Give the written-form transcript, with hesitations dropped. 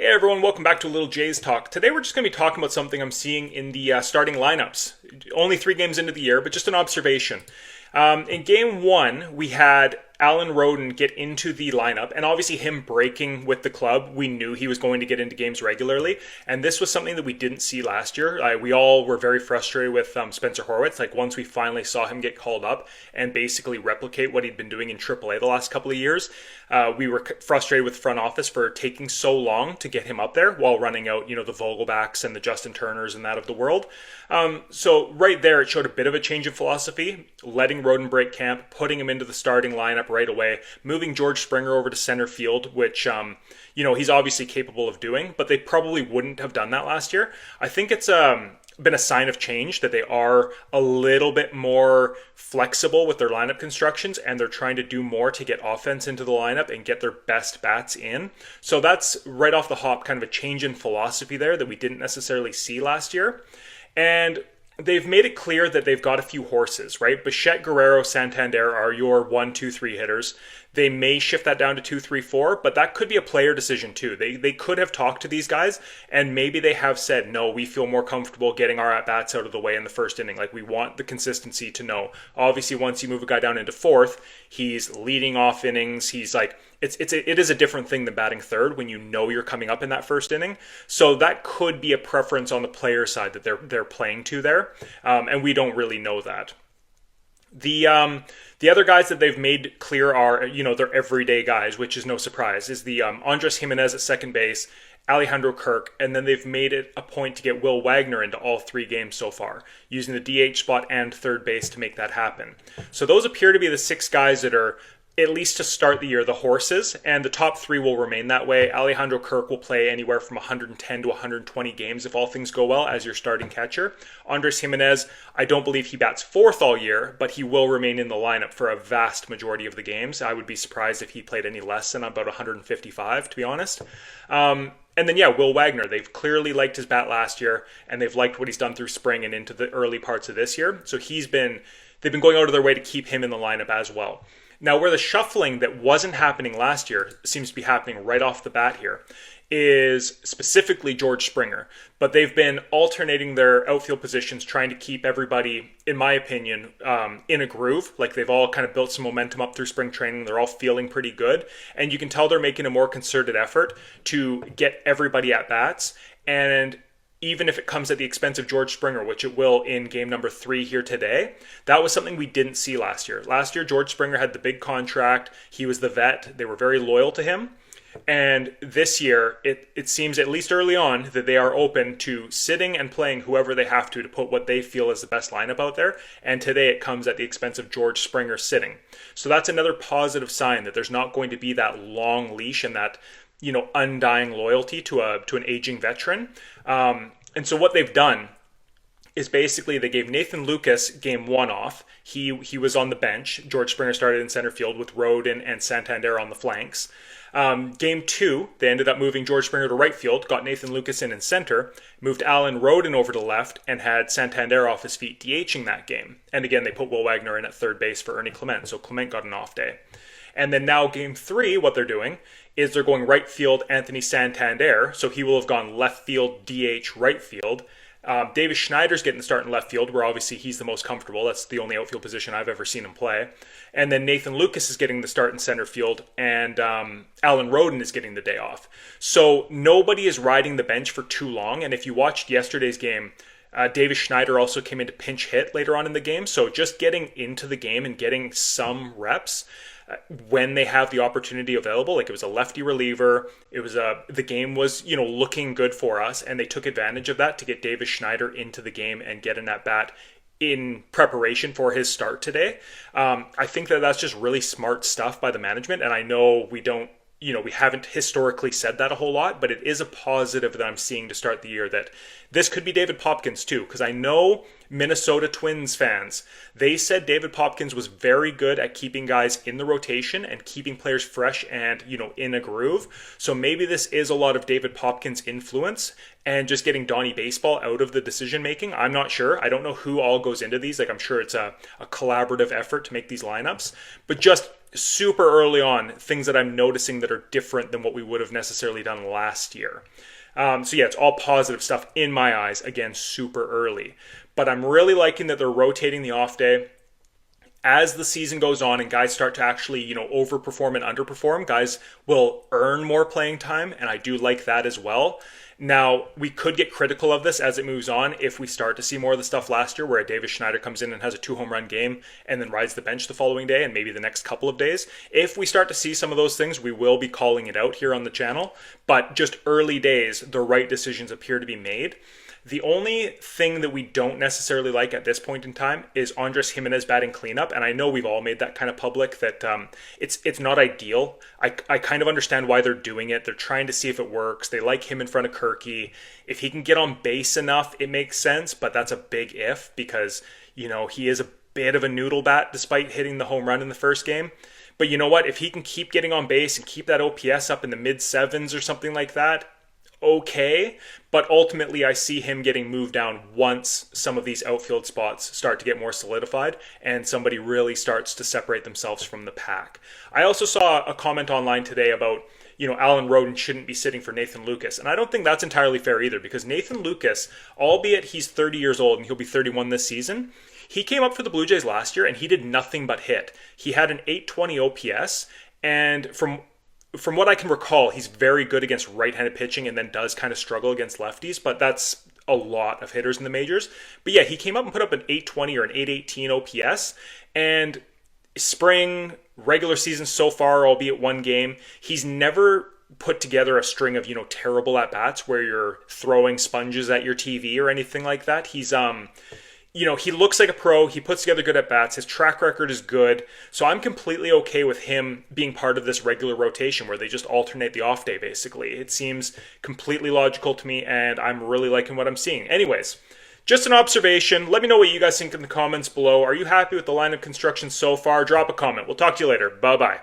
Hey everyone, welcome back to a little Jays talk. Today we're just going to be talking about something I'm seeing in the starting lineups. Only 3 games into the year, but just an observation. In game 1, we had Alan Roden get into the lineup, and obviously him breaking with the club, we knew he was going to get into games regularly, and this was something that we didn't see last year. We all were very frustrated with Spencer Horwitz. Like, once we finally saw him get called up and basically replicate what he'd been doing in AAA the last couple of years, we were frustrated with the front office for taking so long to get him up there while running out, the Vogelbacks and the Justin Turners and that of the world. So right there, it showed a bit of a change in philosophy, letting Roden break camp, putting him into the starting lineup right away, moving George Springer over to center field, which, he's obviously capable of doing, but they probably wouldn't have done that last year. I think it's been a sign of change that they are a little bit more flexible with their lineup constructions, and they're trying to do more to get offense into the lineup and get their best bats in. So that's right off the hop kind of a change in philosophy there that we didn't necessarily see last year. And they've made it clear that they've got a few horses, right? Bichette, Guerrero, Santander are your 1, 2, 3 hitters. They may shift that down to 2, 3, 4, but that could be a player decision too. They could have talked to these guys, and maybe they have said, no, we feel more comfortable getting our at-bats out of the way in the first inning. Like, we want the consistency to know. Obviously, once you move a guy down into 4th, he's leading off innings. He's like, it is a different thing than batting 3rd when you know you're coming up in that first inning. So that could be a preference on the player side that they're playing to there, and we don't really know that. The other guys that they've made clear are, they're everyday guys, which is no surprise, is the Andres Jimenez at second base, Alejandro Kirk, and then they've made it a point to get Will Wagner into all 3 games so far, using the DH spot and third base to make that happen. So those appear to be the 6 guys that are, at least to start the year, the horses, and the top 3 will remain that way. Alejandro Kirk will play anywhere from 110 to 120 games if all things go well as your starting catcher. Andres Jimenez, I don't believe he bats 4th all year, but he will remain in the lineup for a vast majority of the games. I would be surprised if he played any less than about 155, to be honest. And then, Will Wagner. They've clearly liked his bat last year, and they've liked what he's done through spring and into the early parts of this year. So they've been going out of their way to keep him in the lineup as well. Now, where the shuffling that wasn't happening last year seems to be happening right off the bat here is specifically George Springer. But they've been alternating their outfield positions, trying to keep everybody, in my opinion, in a groove. Like, they've all kind of built some momentum up through spring training. They're all feeling pretty good. And you can tell they're making a more concerted effort to get everybody at bats. And even if it comes at the expense of George Springer, which it will in game number 3 here today, that was something we didn't see last year. Last year, George Springer had the big contract. He was the vet. They were very loyal to him. And this year, it seems, at least early on, that they are open to sitting and playing whoever they have to put what they feel is the best lineup out there. And today it comes at the expense of George Springer sitting. So that's another positive sign that there's not going to be that long leash and that, undying loyalty to an aging veteran. And so what they've done is basically they gave Nathan Lucas game 1 off. He was on the bench. George Springer started in center field with Roden and Santander on the flanks. Game 2, they ended up moving George Springer to right field, got Nathan Lucas in center, moved Alan Roden over to left, and had Santander off his feet DHing that game. And again, they put Will Wagner in at third base for Ernie Clement, so Clement got an off day. And then now game 3, what they're doing is they're going right field Anthony Santander, so he will have gone left field DH right field. Davis Schneider's getting the start in left field, where obviously he's the most comfortable. That's the only outfield position I've ever seen him play. And then Nathan Lucas is getting the start in center field, and Alan Roden is getting the day off. So nobody is riding the bench for too long, and if you watched yesterday's game, Davis Schneider also came in to pinch hit later on in the game, so just getting into the game and getting some reps when they have the opportunity available. Like, it was a lefty reliever. It was the game was, looking good for us, and they took advantage of that to get Davis Schneider into the game and get an at bat in preparation for his start today. I think that's just really smart stuff by the management, and I know we haven't historically said that a whole lot, but it is a positive that I'm seeing to start the year that this could be David Popkins too, because I know Minnesota Twins fans, they said David Popkins was very good at keeping guys in the rotation and keeping players fresh and, in a groove. So maybe this is a lot of David Popkins' influence and just getting Donnie Baseball out of the decision making. I'm not sure. I don't know who all goes into these. Like, I'm sure it's a collaborative effort to make these lineups, but just super early on things that I'm noticing that are different than what we would have necessarily done last year. So yeah, it's all positive stuff in my eyes. Again, super early. But I'm really liking that they're rotating the off day. As the season goes on and guys start to actually, overperform and underperform, guys will earn more playing time, and I do like that as well. Now, we could get critical of this as it moves on if we start to see more of the stuff last year where Davis Schneider comes in and has a 2 home run game and then rides the bench the following day and maybe the next couple of days. If we start to see some of those things, we will be calling it out here on the channel. But just early days, the right decisions appear to be made. The only thing that we don't necessarily like at this point in time is Andres Gimenez batting cleanup, and I know we've all made that kind of public that it's not ideal. I kind of understand why they're doing it. They're trying to see if it works. They like him in front of Kirky. If he can get on base enough, it makes sense, but that's a big if because, he is a bit of a noodle bat despite hitting the home run in the first game. But you know what? If he can keep getting on base and keep that OPS up in the mid-sevens or something like that, okay, but ultimately I see him getting moved down once some of these outfield spots start to get more solidified and somebody really starts to separate themselves from the pack. I also saw a comment online today about, Alan Roden shouldn't be sitting for Nathan Lucas, and I don't think that's entirely fair either because Nathan Lucas, albeit he's 30 years old and he'll be 31 this season, he came up for the Blue Jays last year and he did nothing but hit. He had an 820 OPS, and from what I can recall, he's very good against right-handed pitching and then does kind of struggle against lefties, but that's a lot of hitters in the majors. But yeah, he came up and put up an 820 or an 818 OPS, and spring, regular season so far, albeit one game, he's never put together a string of, terrible at-bats where you're throwing sponges at your TV or anything like that. He's, he looks like a pro. He puts together good at-bats. His track record is good. So I'm completely okay with him being part of this regular rotation where they just alternate the off day, basically. It seems completely logical to me, and I'm really liking what I'm seeing. Anyways, just an observation. Let me know what you guys think in the comments below. Are you happy with the lineup construction so far? Drop a comment. We'll talk to you later. Bye-bye.